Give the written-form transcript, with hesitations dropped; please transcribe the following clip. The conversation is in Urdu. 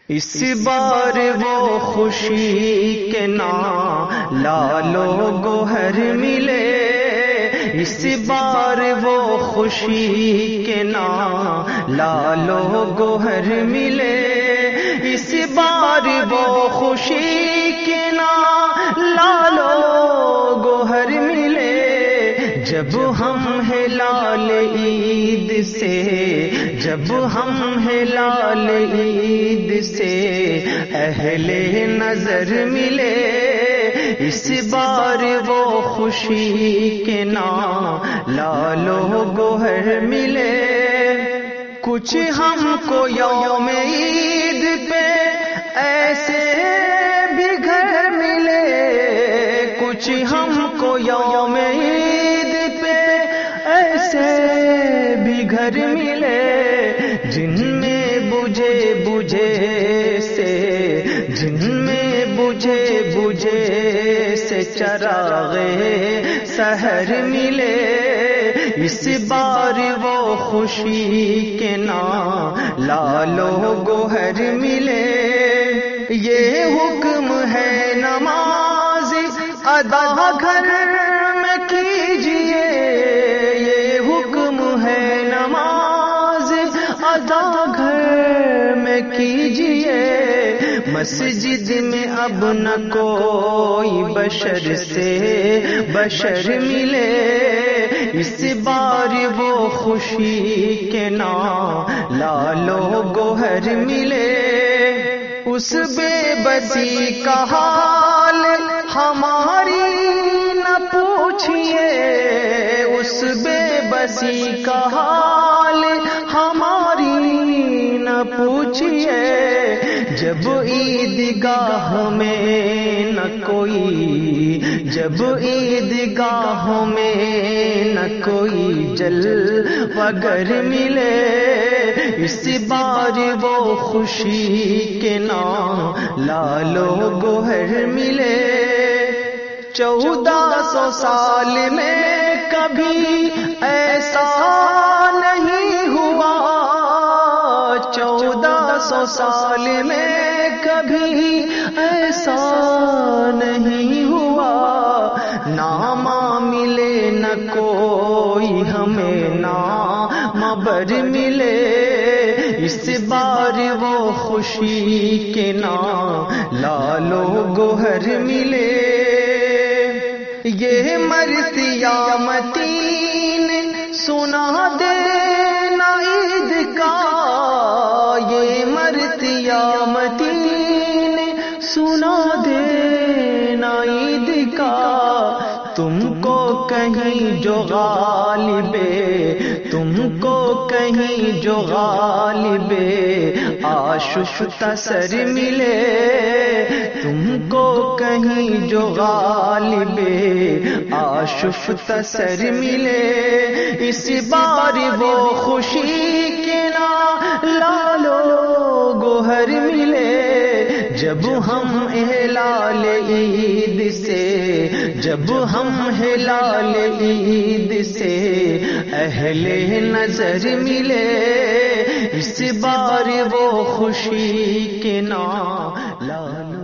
اس بار وہ خوشی کے نام لالو گوہر ملے، اس بار وہ خوشی کے نام لالو گوہر ملے، اس بار وہ خوشی کے نام لالو گوہر ملے۔ جب ہم ہلال عید سے، جب ہم ہلال عید سے اہل نظر ملے، اس بار وہ خوشی کے نام لالو گوہر ملے۔ کچھ ہم کو یوم عید پہ ایسے بھی گھر ملے، کچھ ہم کو یوم عید پہ ایسے بھی گھر ملے، جن میں بجھے بجھے سے، جن میں بجھے بجھے سے چراغے سحر ملے، اس بار وہ خوشی کے نام لالو گوہر ملے۔ یہ حکم ہے نماز ادا گھر میں کیجئے، یہ حکم ہے نماز ادا گھر میں کیجئے، مسجد میں اب نہ کوئی بشر سے بشر ملے، اس بار وہ خوشی کے نام لالو گوہر ملے۔ اس بے بسی کا حال ہماری نہ پوچھئے، اس بے بسی کا حال ہماری نہ پوچھئے، جب عیدگاہ میں نہ کوئی، جب عیدگاہ میں نہ کوئی جلوگر ملے، اس بار وہ خوشی کے نام لالو گوہر ملے۔ 1400 سال میں کبھی ایسا نہیں ہوا، 1400 سال میں کبھی ایسا نہیں ہوا، نامہ ملے نہ کوئی ہمیں نام بر ملے، اس بار وہ خوشی کے نام لالو گوہر ملے۔ یہ مرثیہ متین سنا دینا عید کا، یہ مرثیہ متین سنا دینا عید کا، تم کو کہیں جو غالب، تم کو کہیں جو غالب آشفتہ سر ملے، تم کو کہیں جو غالب آشفتہ سر ملے، اس بار وہ خوشی کے نام لالو گوہر ملے۔ جب ہم ہلال عید سے، جب ہم ہلال عید سے اہل نظر ملے، اس بار وہ خوشی کے نام لالو